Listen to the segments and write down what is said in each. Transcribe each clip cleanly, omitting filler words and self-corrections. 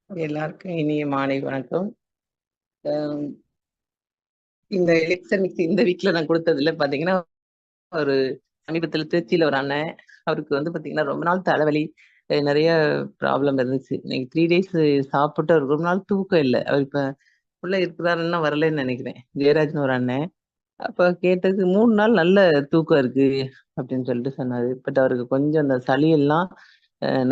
எல்லாருக்கும் இனிய மாலை வணக்கம். அஹ் இந்த எலெக்ஷன் மிக்ஸ் இந்த வீக்ல நான் கொடுத்ததுல பாத்தீங்கன்னா, ஒரு சமீபத்துல திருச்சியில ஒரு அண்ணன், அவருக்கு வந்து பாத்தீங்கன்னா ரொம்ப நாள் தலைவலி, நிறைய ப்ராப்ளம் இருந்துச்சு. இன்னைக்கு 3 டேஸ் சாப்பிட்டு அவருக்கு ரொம்ப நாள் தூக்கம் இல்லை. அவர் இப்ப உள்ள இருக்கிறாருன்னா வரலன்னு நினைக்கிறேன். ஜெயராஜ்னு ஒரு அண்ணன். அப்ப கேட்டது 3 நாள் நல்ல தூக்கம் இருக்கு அப்படின்னு சொல்லிட்டு சொன்னாரு. பட் அவருக்கு கொஞ்சம் அந்த சளி எல்லாம்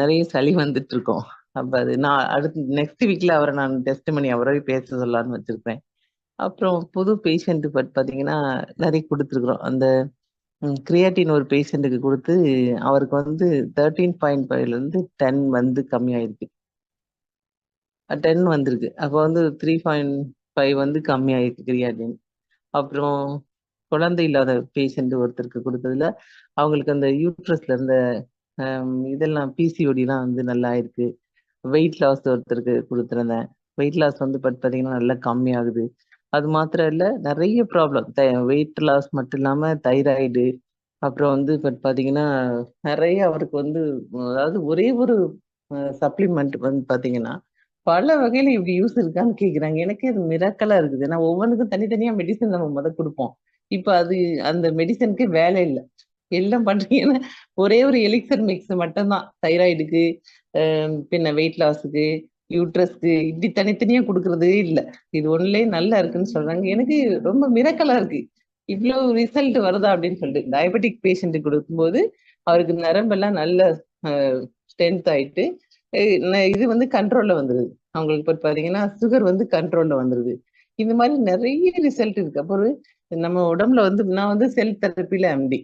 நிறைய சளி வந்துட்டு இருக்கோம். அப்ப அது நான் அடுத்து நெக்ஸ்ட் வீக்ல அவரை நான் டெஸ்ட் பண்ணி அவரே பேச சொல்லலாம்னு வச்சிருப்பேன். அப்புறம் புது பேஷண்ட் பாத்தீங்கன்னா நிறைய கொடுத்துருக்குறோம். அந்த கிரியாட்டின் ஒரு பேஷண்ட்டுக்கு கொடுத்து அவருக்கு வந்து 13.5ல இருந்து 10 வந்து கம்மியாயிருக்கு. 10 வந்திருக்கு. அப்போ வந்து 3.5 வந்து கம்மியாயிருக்கு கிரியாட்டின். அப்புறம் குழந்தை இல்லாத பேஷண்ட் ஒருத்தருக்கு கொடுத்ததுல அவங்களுக்கு அந்த யூட்ரஸ்ல இருந்த இதெல்லாம் பிசிஓடிலாம் வந்து நல்லா இருக்கு. வெயிட் லாஸ் ஒருத்தருக்கு கொடுத்துருந்தேன். வெயிட் லாஸ் வந்து பார்த்தீங்கன்னா நல்லா கம்மியாகுது. அது மாத்திரம் இல்ல, நிறைய ப்ராப்ளம். வெயிட் லாஸ் மட்டும் இல்லாம தைராய்டு, அப்புறம் வந்து பார்த்தீங்கன்னா நிறைய அவருக்கு வந்து அதாவது ஒரே ஒரு சப்ளிமெண்ட் வந்து பார்த்தீங்கன்னா பல வகையில இப்படி யூஸ் இருக்கான்னு கேக்குறாங்க. எனக்கே அது மிராக்கலா இருக்குது. ஏன்னா ஒவ்வொன்றுக்கும் தனித்தனியா மெடிசன் நம்ம கொடுப்போம். இப்ப அது அந்த மெடிசனுக்கே வேலை இல்லை. எல்லாம் பண்றீங்கன்னா ஒரே ஒரு எலிக்சர் மிக்ஸ் மட்டும்தான் தைராய்டுக்கு, பின்ன வெயிட் லாஸுக்கு, யூட்ரஸ்க்கு இப்படி தனித்தனியா கொடுக்கறதே இல்லை. இது ஒண்ணுலயே நல்லா இருக்குன்னு சொல்றாங்க. எனக்கு ரொம்ப மிரக்கலா இருக்கு. இவ்வளவு ரிசல்ட் வருதா அப்படின்னு சொல்லிட்டு டயபெட்டிக் பேஷண்ட்டுக்கு கொடுக்கும்போது அவருக்கு நரம்பெல்லாம் நல்ல ஸ்ட்ரென்த் ஆயிட்டு இது வந்து கண்ட்ரோல்ல வந்துருது. அவங்களுக்கு இப்ப பாத்தீங்கன்னா சுகர் வந்து கண்ட்ரோல்ல வந்துருது. இந்த மாதிரி நிறைய ரிசல்ட் இருக்கு. அப்புறம் நம்ம உடம்புல வந்து நான் வந்து செல் தெரப்பில எம்டி.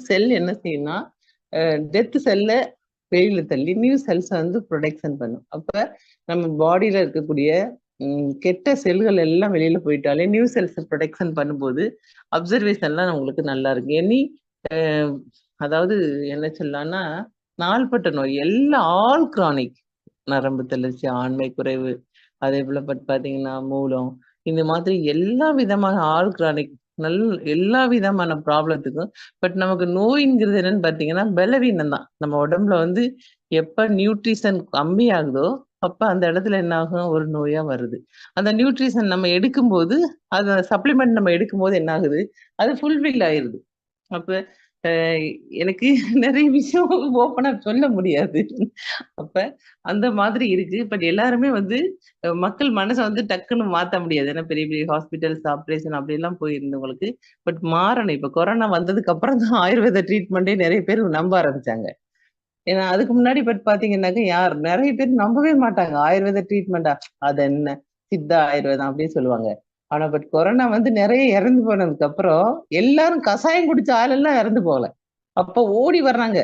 செல் என்ன செய்யும்னா டெத் செல்ல வெளியில தள்ளி நியூ செல்ஸ் வந்து ப்ரொடக்ஷன் பண்ணும். அப்ப நம்ம பாடியில இருக்கக்கூடிய கெட்ட செல்கள் எல்லாம் வெளியில போயிட்டாலே நியூ செல்ஸ் ப்ரொடக்ஷன் பண்ணும்போது அப்சர்வேஷன்லாம் நம்மளுக்கு நல்லா இருக்கு. எனி அதாவது என்ன சொல்லலாம்னா நாள்பட்ட நோய் எல்லாம் ஆல் கிரானிக், நரம்பு தளர்ச்சி, ஆண்மை குறைவு, அதே போல பாத்தீங்கன்னா மூலம், இந்த மாதிரி எல்லா விதமான ஆல் கிரானிக் எல்லா விதமான ப்ராப்ளத்துக்கும். பட் நமக்கு நோய்ங்கிறது என்னன்னு பாத்தீங்கன்னா பலவீனம் தான். நம்ம உடம்புல வந்து எப்ப நியூட்ரிஷன் கம்மி ஆகுதோ அப்ப அந்த இடத்துல என்ன ஆகும், ஒரு நோயா வருது. அந்த நியூட்ரிஷன் நம்ம எடுக்கும்போது, அந்த சப்ளிமெண்ட் நம்ம எடுக்கும்போது என்ன ஆகுது, அது ஃபுல்ஃபில் ஆயிருது. அப்ப எனக்கு நிறைய விஷயம் ஓப்பனா சொல்ல முடியாது. அப்ப அந்த மாதிரி இருக்கு. பட் எல்லாருமே வந்து மக்கள் மனச வந்து டக்குன்னு மாத்த முடியாது. ஏன்னா பெரிய பெரிய ஹாஸ்பிட்டல்ஸ், ஆப்ரேஷன் அப்படியெல்லாம் போயிருந்தவங்களுக்கு பட் மாறணும். இப்ப கொரோனா வந்ததுக்கு அப்புறம் தான் ஆயுர்வேத ட்ரீட்மெண்டே நிறைய பேர் நம்ப ஆரம்பிச்சாங்க. ஏன்னா அதுக்கு முன்னாடி பட் பாத்தீங்கன்னாக்க நிறைய பேர் நம்பவே மாட்டாங்க. ஆயுர்வேத ட்ரீட்மெண்டா, அது என்ன சித்தா ஆயுர்வேதம் அப்படின்னு சொல்லுவாங்க. ஆனா பட் கொரோனா வந்து நிறைய இறந்து போனதுக்கு அப்புறம் எல்லாரும் கஷாயம் குடிச்ச ஆளெல்லாம் இறந்து போகல. அப்ப ஓடி வர்றாங்க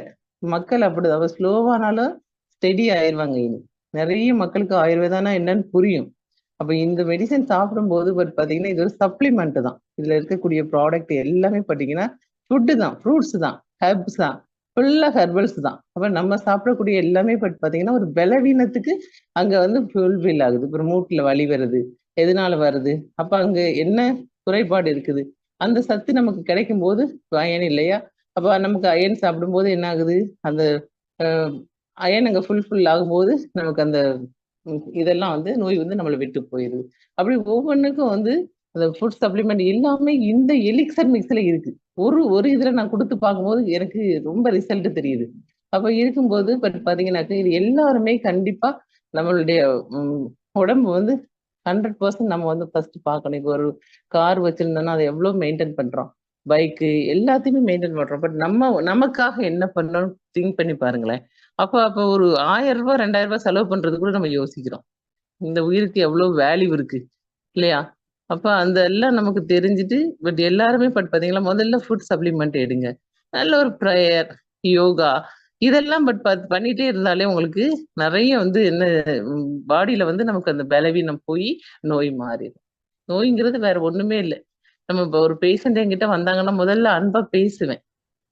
மக்கள். அப்படி அவ ஸ்லோவானாலும் ஸ்டெடி ஆயிருவாங்க. இனி நிறைய மக்களுக்கு ஆயுர்வேதானா என்னன்னு புரியும். அப்ப இந்த மெடிசன் சாப்பிடும்போது பட் பாத்தீங்கன்னா இது ஒரு சப்ளிமெண்ட் தான். இதுல இருக்கக்கூடிய ப்ராடக்ட் எல்லாமே பாத்தீங்கன்னா ஃபுட்டு தான், ஃப்ரூட்ஸ் தான், ஹெர்ப்ஸ் தான், ஃபுல்லா ஹெர்பல்ஸ் தான். அப்ப நம்ம சாப்பிடக்கூடிய எல்லாமே பட் பாத்தீங்கன்னா ஒரு பலவீனத்துக்கு அங்க வந்து ஃபுல்ஃபில் ஆகுது. அப்புறம் மூட்டுல வலி வருது, எதனால வருது, அப்ப அங்க என்ன குறைபாடு இருக்குது, அந்த சத்து நமக்கு கிடைக்கும் போது பயன் இல்லையா? அப்ப நமக்கு அயன் சாப்பிடும்போது என்ன ஆகுது, அந்த அயன் அங்க ஃபுல்ஃபில் ஆகும்போது நமக்கு அந்த இதெல்லாம் வந்து நோய் வந்து நம்மளை விட்டு போயிருது. அப்படி ஒவ்வொன்றுக்கும் வந்து அந்த ஃபுட் சப்ளிமெண்ட் எல்லாமே இந்த எலிக்சர் மிக்ஸ்ல இருக்கு. ஒரு ஒரு இதுல நான் கொடுத்து பார்க்கும்போது எனக்கு ரொம்ப ரிசல்ட் தெரியுது. அப்ப இருக்கும்போது பட் பாத்தீங்கன்னாக்க இது எல்லாருமே கண்டிப்பா நம்மளுடைய உடம்பு வந்து 100% நம்ம வந்து ஃபர்ஸ்ட் பார்க்கணும். இப்போ ஒரு கார் வச்சிருந்தோம்னா அதை எவ்வளவு மெயின்டைன் பண்றோம், பைக்கு எல்லாத்தையுமே மெயின்டைன் பண்றோம். பட் நம்ம நமக்காக என்ன பண்ணணும் திங்க் பண்ணி பாருங்களேன். அப்ப அப்ப ஒரு 1000 ரூபாய் 2000 ரூபாய் செலவு பண்றது கூட நம்ம யோசிக்கிறோம். இந்த உயிருக்கு எவ்வளவு வேல்யூ இருக்கு இல்லையா? அப்ப அந்த எல்லாம் நமக்கு தெரிஞ்சுட்டு பட் எல்லாருமே பட் பாத்தீங்களா முதல்ல ஃபுட் சப்ளிமெண்ட் எடுங்க. நல்ல ஒரு ப்ரேயர், யோகா இதெல்லாம் பட் பண்ணிட்டே இருந்தாலே உங்களுக்கு நிறைய வந்து என்ன பாடியில வந்து நமக்கு அந்த பலவீனம் போய் நோய் மாறிடும். நோய்ங்கிறது வேற ஒண்ணுமே இல்லை. நம்ம இப்ப ஒரு பேஷண்ட் என்கிட்ட வந்தாங்கன்னா முதல்ல அன்பா பேசுவேன்.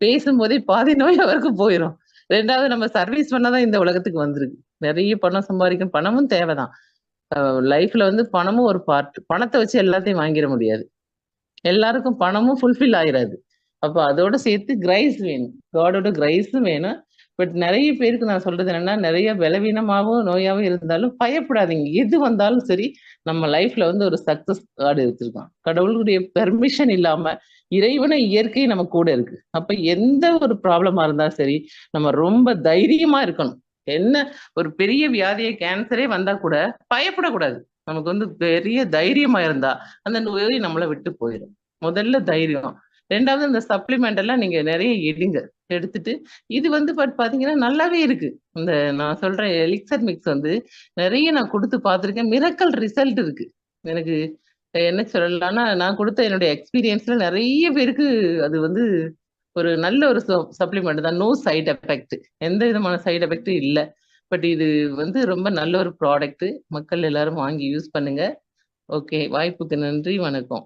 பேசும்போதே பாதி நோய் அவருக்கு போயிடும். 2வது நம்ம சர்வீஸ் பண்ணாதான் இந்த உலகத்துக்கு வந்திருக்கு. நிறைய பணம் சம்பாதிக்கும், பணமும் தேவைதான். லைஃப்ல வந்து பணமும் ஒரு பார்ட். பணத்தை வச்சு எல்லாத்தையும் வாங்கிட முடியாது. எல்லாருக்கும் பணமும் ஃபுல்ஃபில் ஆயிராது. அப்ப அதோட சேர்த்து கிரைஸ் வேணும். காடோட கிரைஸும் வேணும். பட் நிறைய பேருக்கு நான் சொல்றது என்னன்னா, நிறைய பலவீனமாவும் நோயாவும் இருந்தாலும் பயப்படாதீங்க. எது வந்தாலும் சரி, நம்ம லைஃப்ல வந்து ஒரு சக்சஸ் கார்டு வச்சிருக்கான். கடவுளுடைய பெர்மிஷன் இல்லாம இறைவனை இயற்கை நம்ம கூட இருக்கு. அப்ப எந்த ஒரு ப்ராப்ளமா இருந்தாலும் சரி, நம்ம ரொம்ப தைரியமா இருக்கணும். என்ன ஒரு பெரிய வியாதியே கேன்சரே வந்தா கூட பயப்படக்கூடாது. நமக்கு வந்து பெரிய தைரியமா இருந்தா அந்த நோய் நம்மளை விட்டு போயிடும். முதல்ல தைரியம். 2வது இந்த சப்ளிமெண்ட் எல்லாம் நீங்க நிறைய எடுங்க. எடுத்துட்டு இது வந்து பாத்தீங்கன்னா நல்லாவே இருக்கு. இந்த நான் சொல்றேன் எலிக்சர் மிக்ஸ் வந்து நிறைய நான் கொடுத்து பார்த்திருக்கேன். மிரக்கல் ரிசல்ட் இருக்கு. எனக்கு என்ன சொல்லலாம்னா, நான் கொடுத்த என்னுடைய எக்ஸ்பீரியன்ஸ்ல நிறைய பேருக்கு அது வந்து ஒரு நல்ல ஒரு சப்ளிமெண்ட் தான். No side effect. எந்த விதமான சைடு எஃபெக்டும் இல்ல. பட் இது வந்து ரொம்ப நல்ல ஒரு ப்ராடக்ட். மக்கள் எல்லாரும் வாங்கி யூஸ் பண்ணுங்க. ஓகே. வாய்ப்புக்கு நன்றி. வணக்கம்.